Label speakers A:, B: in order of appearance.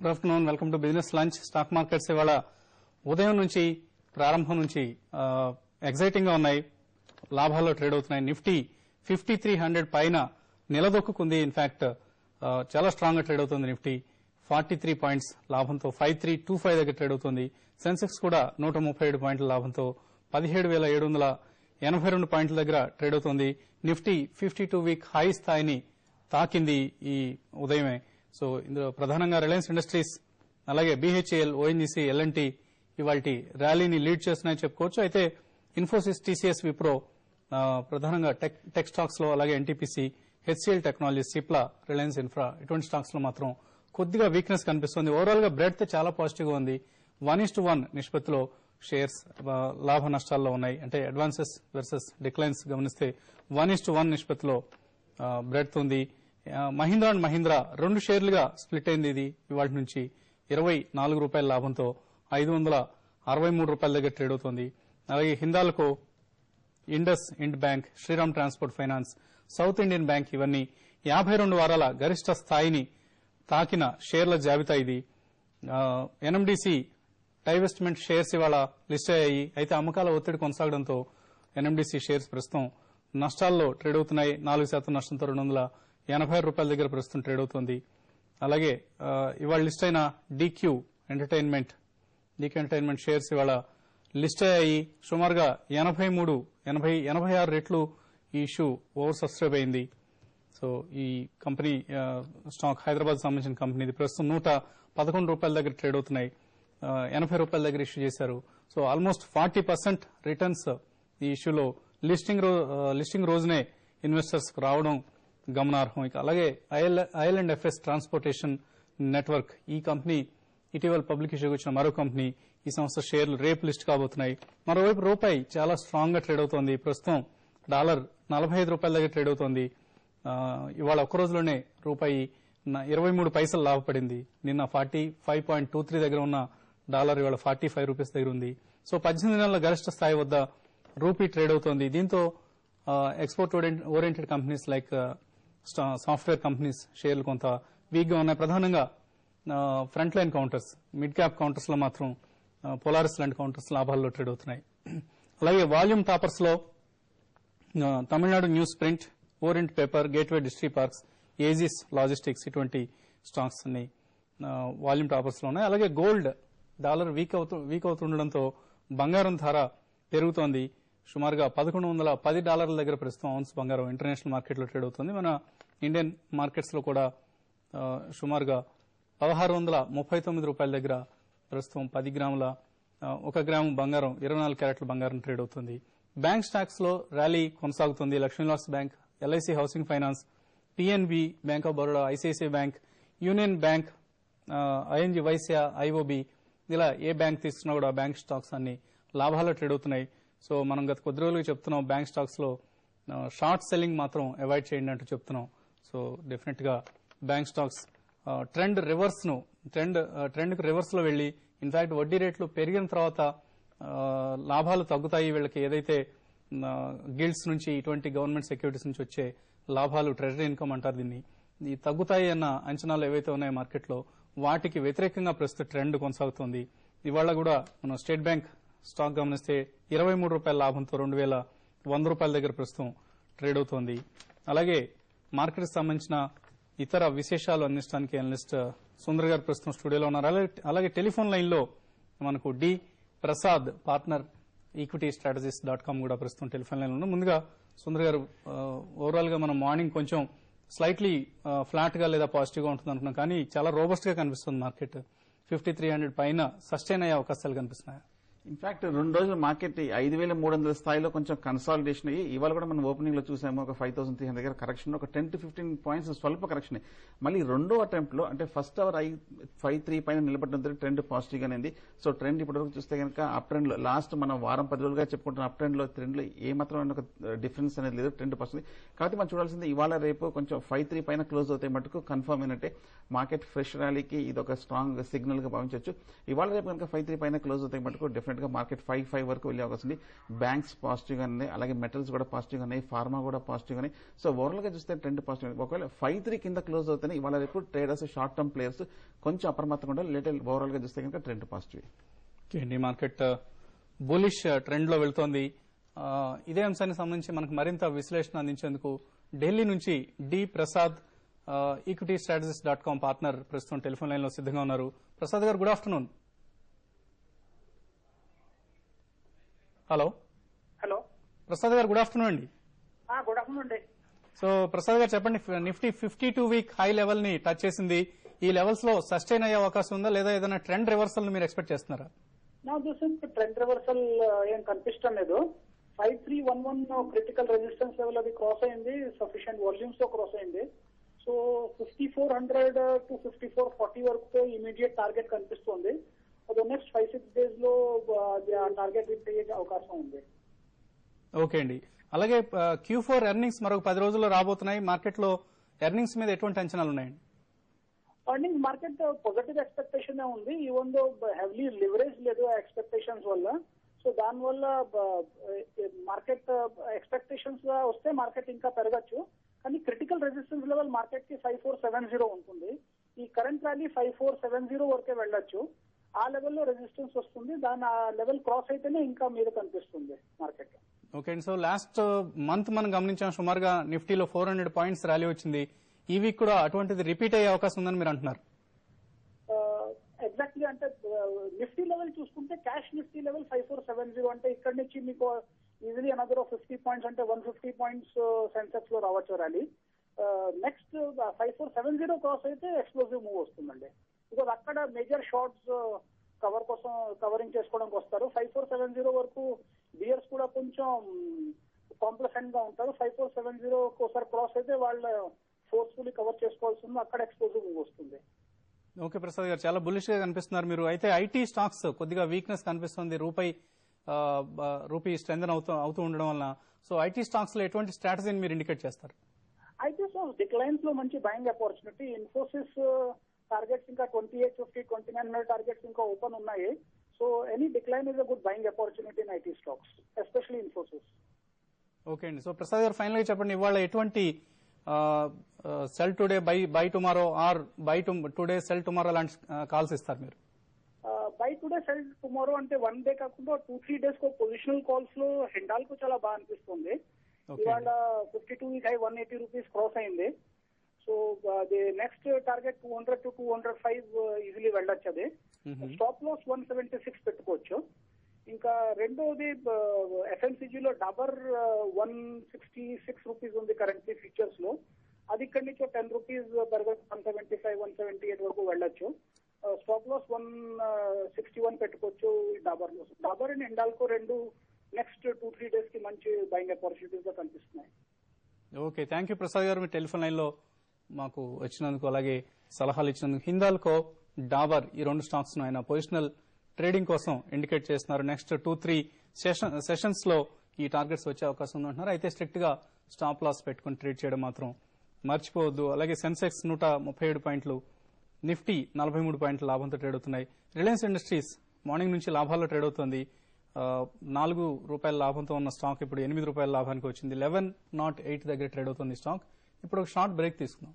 A: Good afternoon, welcome to business lunch. Stock markets ఇవాళ ఉదయం నుంచి ప్రారంభం నుంచి ఎగ్జైటింగ్ గా ఉన్నాయి, లాభాల్లో ట్రేడ్ అవుతున్నాయి. నిఫ్టీ 5300 పైన నిలదొక్కుంది. ఇన్ఫాక్ట్ చాలా స్ట్రాంగ్ గా ట్రేడ్ అవుతుంది. నిఫ్టీ 43 పాయింట్స్ లాభంతో 5325 దగ్గర ట్రేడ్ అవుతుంది. సెన్సెక్స్ కూడా 137 పాయింట్ల లాభంతో 17,782 పాయింట్ల దగ్గర ట్రేడ్ అవుతుంది. నిఫ్టీ 52 వీక్ హై స్థాయిని తాకింది ఈ ఉదయమే. సో ఇందులో ప్రధానంగా రిలయన్స్ ఇండస్ట్రీస్, అలాగే బీహెచ్ఈఎల్, ఓఎన్జీసీ, ఎల్ఎన్టీ ఇవాల్టి ర్యాలీని లీడ్ చేస్తున్నాయని చెప్పుకోవచ్చు. అయితే ఇన్ఫోసిస్, టీసీఎస్, విప్రో ప్రధానంగా టెక్ స్టాక్స్ లో, అలాగే NTPC, HCl technologies, Cipla, Reliance infra ఇటువంటి స్టాక్స్ లో మాత్రం కొద్దిగా వీక్నెస్ కనిపిస్తుంది. ఓవరాల్ గా బ్రెడ్త్ చాలా పాజిటివ్ గా ఉంది. 1:1 నిష్పత్తిలో షేర్స్ లాభ నష్టాల్లో ఉన్నాయి. అంటే అడ్వాన్సెస్ వర్సెస్ డిక్లైన్స్ గమనిస్తే 1:1 నిష్పత్తిలో బ్రెడ్త్ ఉంది. మహీంద్రా అండ్ మహీంద్రా 2 షేర్లుగా స్ప్లిట్ అయింది. ఇది ఇవాటి నుంచి 24 రూపాయల లాభంతో 563 రూపాయల దగ్గర ట్రేడ్ అవుతోంది. అలాగే Hindalco, Indus Ind bank, Shriram transport finance, south Indian bank ఇవన్నీ 52 వారాల గరిష్ట స్థాయిని తాకిన షేర్ల జాబితా ఇది. ఎన్ఎండిసి డైవెస్ట్మెంట్ షేర్స్ ఇవాళ లిస్ట్ అయ్యాయి. అయితే అమ్మకాల ఒత్తిడి కొనసాగడంతో ఎన్ఎండిసి షేర్స్ ప్రస్తుతం నష్టాల్లో ట్రేడ్ అవుతున్నాయి. 4% నష్టంతో 286 రూపాయల దగ్గర ప్రస్తుతం ట్రేడ్ అవుతోంది. అలాగే ఇవాళ లిస్ట్ అయిన డీక్యూ ఎంటర్టైన్మెంట్ షేర్స్ ఇవాళ లిస్ట్ అయ్యాయి. సుమారుగా 86 రెట్లు ఈ ఇష్యూ ఓవర్ సబ్స్క్రైబ్ అయింది. సో ఈ కంపెనీ స్టాక్ హైదరాబాద్ సంబంధించిన కంపెనీ, ఇది ప్రస్తుతం 111 రూపాయల దగ్గర ట్రేడ్ అవుతున్నాయి. 80 రూపాయల దగ్గర ఇష్యూ చేశారు. సో ఆల్మోస్ట్ 40% రిటర్న్స్ ఈ ఇష్యూలో లిస్టింగ్ రోజునే ఇన్వెస్టర్స్ రావడం గమనార్హం. ఇక అలాగే ఐఎల్ఎండ్ఎఫ్ఎస్ ట్రాన్స్పోర్టేషన్ నెట్వర్క్, ఈ కంపెనీ ఇటీవల పబ్లిక్ ఇష్యూకి వచ్చిన మరో కంపెనీ. ఈ సంస్థ షేర్లు రేపు లిస్ట్ కాబోతున్నాయి. మరోవైపు రూపాయి చాలా స్ట్రాంగ్ గా ట్రేడ్ అవుతోంది. ప్రస్తుతం డాలర్ 45 రూపాయల దగ్గర ట్రేడ్ అవుతోంది. ఇవాళ ఒక్క రోజులోనే రూపాయి 23 పైసలు లాభపడింది. నిన్న 45.23 దగ్గర ఉన్న డాలర్ ఇవాళ 45 రూపీస్ దగ్గర ఉంది. సో 18 నెలల గరిష్ట స్థాయి వద్ద రూపీ ట్రేడ్ అవుతోంది. దీంతో export oriented companies like software companies షేర్లు కొంత వీక్ గా ఉన్నాయి. ప్రధానంగా front line counters, mid cap counters లో మాత్రం పోలారిస్ లాంటి కౌంటర్స్ లాభాల్లో ట్రేడ్ అవుతున్నాయి. అలాగే వాల్యూమ్ టాపర్స్ లో Tamil Nadu news print, orient paper, gateway డిస్ట్రీ parks, Aegis logistics ఇటువంటి స్టాక్స్ అన్ని వాల్యూమ్ టాపర్స్ లో ఉన్నాయి. అలాగే గోల్డ్, డాలర్ వీక్ అవుతుండడంతో బంగారం ధర పెరుగుతోంది. సుమారుగా $1110 దగ్గర ప్రస్తుతం ఔన్స్ బంగారం ఇంటర్నేషనల్ మార్కెట్లో ట్రేడ్ అవుతుంది. మన ఇండియన్ మార్కెట్స్ లో కూడా సుమారుగా 1639 రూపాయల దగ్గర ప్రస్తుతం 10 గ్రాముల 1 గ్రాము బంగారం, 24 క్యారెట్ల బంగారం ట్రేడ్ అవుతుంది. బ్యాంక్ స్టాక్స్ లో ర్యాలీ కొనసాగుతుంది. Lakshmi Vilas bank, LIC housing finance, PNB, bank of Baroda, ICICI bank, union bank, ING Vysya, IOB, ఇలా ఏ బ్యాంక్ తీసుకున్నా కూడా బ్యాంక్ స్టాక్స్ అన్ని లాభాల్లో ట్రేడ్ అవుతున్నాయి. సో మనం గత కొద్ది రోజులుగా చెప్తున్నాం, బ్యాంక్ స్టాక్స్ లో షార్ట్ సెల్లింగ్ మాత్రం అవాయిడ్ చేయండి అంటూ చెప్తున్నాం. సో డెఫినెట్ గా బ్యాంక్ స్టాక్స్ ట్రెండ్ కు రివర్స్ లో వెళ్లి, ఇన్ఫాక్ట్ వడ్డీ రేట్లు పెరిగిన తర్వాత లాభాలు తగ్గుతాయి. వీళ్ళకి ఏదైతే గిల్డ్స్ నుంచి, ఇటువంటి గవర్నమెంట్ సెక్యూరిటీస్ నుంచి వచ్చే లాభాలు, ట్రెజరీ ఇన్కమ్ అంటారు దీన్ని, ఈ తగ్గుతాయి అన్న అంచనాలు ఏవైతే ఉన్నాయో మార్కెట్లో, వాటికి వ్యతిరేకంగా ప్రస్తుత ట్రెండ్ కొనసాగుతోంది. ఇవాళ కూడా మనం స్టేట్ బ్యాంక్ స్టాక్ గమనిస్తే 23 రూపాయల లాభంతో 2100 రూపాయల దగ్గర ప్రస్తుతం ట్రేడ్ అవుతోంది. అలాగే మార్కెట్ సంబంధించిన ఇతర విశేషాలు అందించడానికి అనలిస్ట్ సుందర్ గారు ప్రస్తుతం స్టూడియోలో ఉన్నారు. అలాగే టెలిఫోన్ లైన్ లో మనకు డి ప్రసాద్, పార్ట్నర్ ఈక్విటీ స్ట్రాటజీస్.com కూడా ప్రస్తుతం టెలిఫోన్ లైన్ లో ఉన్నారు. ముందుగా సుందర్ గారు, ఓవరాల్ గా మనం మార్నింగ్ కొంచెం స్లైట్లీ ఫ్లాట్ గా లేదా పాజిటివ్ గా ఉంటుంది అనుకున్నాం, కానీ చాలా రోబస్ట్ గా కనిపిస్తుంది మార్కెట్. 5300 పైన సస్టైన్ అయ్యే అవకాశాలు కనిపిస్తున్నాయి.
B: ఇన్ఫాక్ట్ 2 రోజులు మార్కెట్ 5300 స్థాయిలో కొంచెం కన్సాలిడేషన్ అయ్యి, ఇవాళ కూడా మనం ఓపెనింగ్ లో చూసాము ఒక 5300 దగ్గర కరెక్షన్, ఒక 10 to 15 పాయింట్స్ స్వల్ప కరెక్షన్. మళ్ళీ రెండో అటెంప్ట్ లో, అంటే ఫస్ట్ అవర్ 53 పైన నిలబడడంతో ట్రెండ్ పాజిటివ్ గానే ఉంది. సో ట్రెండ్ ఇప్పటివరకు చూస్తే కనుక అప్ ట్రెండ్ లో, లాస్ట్ మనం వారం 10 రోజులుగా చెప్పుకుంటున్న అప్ ట్రెండ్ లో ట్రెండ్ లో ఏ మాత్రం ఒక డిఫరెన్స్ అనేది లేదు, ట్రెండ్ పాజిటివ్. కాబట్టి మనం చూడాల్సింది ఇవాళ రేపు కొంచెం 53 పైన క్లోజ్ అవుతాయి మటుకు కన్ఫర్మ్ అయినట్టే. మార్కెట్ ఫ్రెష్ ర్యాలీకి ఇది ఒక స్ట్రాంగ్ సిగ్నల్ గా భావించవచ్చు. ఇవాళ రేపు కనుక 53 పైన క్లోజ్ అవుతాయి మటుకు డెఫినెట్ డెఫినెట్ గా మార్కెట్ 5 వరకు వెళ్ళే అవకాశం ఉంది. బ్యాంక్స్ పాజిటివ్ గా ఉన్నాయి, అలాగే మెటల్స్ కూడా పాజిటివ్ గా ఉన్నాయి, ఫార్మా కూడా పాజిటివ్ గా ఉన్నాయి. సో ఓవరాల్ గా చూస్తే ట్రెండ్ పాజిటివ్. ఒకవేళ 5-3 కింద క్లోజ్ అవుతాయి ఇవాళ రేపు ట్రేడర్స్ షార్ట్ టర్మ్ ప్లేయర్స్ కొంచెం అప్రమత్తంగా ఉండాలి. లేటర్ ఓవరాల్ గా చూస్తే కనుక trend positive.
A: Market bullish trend లో వెళ్తోంది. ఇదే అంశానికి సంబంధించి మనకు మరింత విశ్లేషణ అందించేందుకు ఢిల్లీ నుంచి డి ప్రసాద్ equitystrategist.com పార్ట్నర్ ప్రస్తుతం టెలిఫోన్ లైన్ లో సిద్ధంగా ఉన్నారు. ప్రసాద్ గారు, గుడ్ ఆఫ్టర్నూన్. హలో ప్రసాద్ గారు, గుడ్ ఆఫ్టర్నూన్ అండి.
C: గుడ్ ఆఫ్టర్నూన్ అండి.
A: సో ప్రసాద్ గారు చెప్పండి, నిఫ్టీ 52 వీక్ హై లెవెల్ ని టచ్ చేసింది. ఈ లెవెల్స్ లో సస్టైన్ అయ్యే అవకాశం ఉందా, లేదా ఏదైనా ట్రెండ్ రివర్సల్ మీరు ఎక్స్పెక్ట్ చేస్తున్నారా?
C: నా ఉద్దేశం ట్రెండ్ రివర్సల్ ఏం కనిపించడం లేదు. 5311 క్రిటికల్ రెసిస్టెన్స్ లెవెల్ అది క్రాస్ అయింది, సఫిషియెంట్ వాల్యూమ్స్ తో క్రాస్ అయింది. సో 5400 to 5440 వరకు ఇమీడియట్ టార్గెట్ కనిపిస్తుంది. నెక్స్ట్ 5-6 డేస్ లో టార్గెట్ రీచ్ అయ్యే అవకాశం ఉంది.
A: ఓకే అండి. అలాగే Q4 ఎర్నింగ్స్ మరొక 10 రోజుల్లో రాబోతున్నాయి. మార్కెట్ లో ఎర్నింగ్స్ మీద ఎటువంటి అంచనాలు ఉన్నాయండి?
C: ఎర్నింగ్ మార్కెట్ పాజిటివ్ ఎక్స్పెక్టేషన్ ఉంది, ఈవెన్ దో హెవీలీ లివరేజ్ లేదు ఎక్స్పెక్టేషన్స్ వల్ల. సో దానివల్ల మార్కెట్ ఎక్స్పెక్టేషన్స్ వస్తే మార్కెట్ ఇంకా పెరగచ్చు. కానీ క్రిటికల్ రెసిస్టెన్స్ లెవెల్ మార్కెట్ కి 5470 ఉంటుంది. ఈ కరెంట్ ర్యాలీ 5470 వరకే వెళ్ళొచ్చు. ఆ లెవెల్లో రెసిస్టెన్స్ వస్తుంది, దాని ఆ లెవెల్ క్రాస్ అయితేనే ఇంకా మీద కనిపిస్తుంది మార్కెట్.
A: ఓకే అండి. సో లాస్ట్ మంత్ మనం గమనించాం, సుమారుగా నిఫ్టీలో 400 పాయింట్స్ ర్యాలీ వచ్చింది. ఈ వీక్ కూడా అటువంటిది రిపీట్ అయ్యే అవకాశం ఉందని మీరు అంటున్నారు?
C: ఎగ్జాక్ట్లీ. అంటే నిఫ్టీ లెవెల్ చూసుకుంటే క్యాష్ నిఫ్టీ లెవెల్ 5470 అంటే ఇక్కడ నుంచి మీకు ఈజీలీ అనదర్ 50 పాయింట్స్ అంటే 150 పాయింట్స్ సెన్సెక్స్ లో రావచ్చు ర్యాలీ. నెక్స్ట్ 5470 క్రాస్ అయితే ఎక్స్ప్లోజివ్ మూవ్ వస్తుందండి. బికాజ్ అక్కడ మేజర్ షార్ట్స్ కవరింగ్ చేసుకోవడానికి వస్తారు. 5470 వరకు బియర్స్ కూడా కొంచెం కాంప్లసెంట్ గా ఉంటారు. 5470 ఒకసారి క్రాస్ అయితే వాళ్ళు ఫోర్స్ఫుల్లీ కవర్ చేసుకోవాల్సి ఉంది, అక్కడ ఎక్స్ప్లోజివ్ మూవ్ వస్తుంది.
A: ఓకే ప్రసాద్ గారు, చాలా బులిష్ గా కనిపిస్తున్నారు మీరు. అయితే ఐటీ స్టాక్స్ కొద్దిగా వీక్నెస్ కనిపిస్తుంది, రూపీ స్ట్రెంథన్ అవుతూ ఉండడం వల్ల. సో ఐటీ స్టాక్స్ లో ఎటువంటి స్ట్రాటజీని మీరు ఇండికేట్ చేస్తారు?
C: ఐటీ స్టాక్స్ డిక్లైన్స్ లో మంచి బయింగ్ ఆపర్చునిటీ. ఇన్ఫోసిస్ టార్గెట్స్ ఇంకా 2850, 2900 టార్గెట్స్ ఇంకా ఓపెన్ ఉన్నాయి. So any decline is a good buying opportunity in IT stocks, especially Infosys.
A: Okay అండి. సో ప్రసాద్ గారు, ఫైనల్ గా చెప్పండి, ఇవాళ ఎటువంటి cell today by tomorrow or by today cell tomorrow లాంటి కాల్స్ ఇస్తారు మీరు?
C: బై టుడే సెల్ టుమారో అంటే 1 డే కాకుండా 2-3 డేస్ కో పొజిషనల్ కాల్స్ లో హిండాల్ కు చాలా బాగా అనిపిస్తుంది. ఇవాళ 52 వీక్ హై 180 రూపీస్ క్రాస్ అయింది. సో అది నెక్స్ట్ టార్గెట్ 200 to 205 ఈజీలీ వెళ్ళొచ్చు. అది స్టాప్ లాస్ 176 పెట్టుకోవచ్చు. ఇంకా రెండోది ఎఫ్ఎంసీజీలో డాబర్ 166 రూపీస్ ఉంది కరెంట్లీ ఫ్యూచర్స్ లో. అది ఇక్కడి నుంచి 10 రూపీస్ పెరగచ్చు, 175, 178 వరకు వెళ్ళొచ్చు. స్టాప్ లాస్ 161 పెట్టుకోవచ్చు డాబర్ అండ్ హిండాల్కో రెండు నెక్స్ట్ 2-3 డేస్ కి మంచి బయింగ్ ఆపర్చునిటీస్ గా కనిపిస్తున్నాయి.
A: ఓకే, థ్యాంక్ యూ ప్రసాద్ గారు, మీ టెలిఫోన్ లైన్ లో మాకు వచ్చినందుకు, అలాగే సలహాలు ఇచ్చినందుకు. హిందాల్కో, డాబర్ ఈ రెండు స్టాక్స్ ను ఆయన పొజిషనల్ ట్రేడింగ్ కోసం ఇండికేట్ చేస్తున్నారు. నెక్స్ట్ 2-3 సెషన్స్ లో ఈ టార్గెట్స్ వచ్చే అవకాశం ఉందంటున్నారు. అయితే స్ట్రిక్ట్ గా స్టాప్ లాస్ పెట్టుకుని ట్రేడ్ చేయడం మాత్రం మర్చిపోవద్దు. అలాగే సెన్సెక్స్ 137 పాయింట్లు, నిఫ్టీ 43 పాయింట్ల లాభంతో ట్రేడ్ అవుతున్నాయి. రిలయన్స్ ఇండస్ట్రీస్ మార్నింగ్ నుంచి లాభాల్లో ట్రేడ్ అవుతుంది. ₹4 లాభంతో ఉన్న స్టాక్ ఇప్పుడు ₹8 లాభానికి వచ్చింది. 1108 దగ్గర ట్రేడ్ అవుతుంది స్టాక్. ఇప్పుడు ఒక షార్ట్ బ్రేక్ తీసుకుందాం.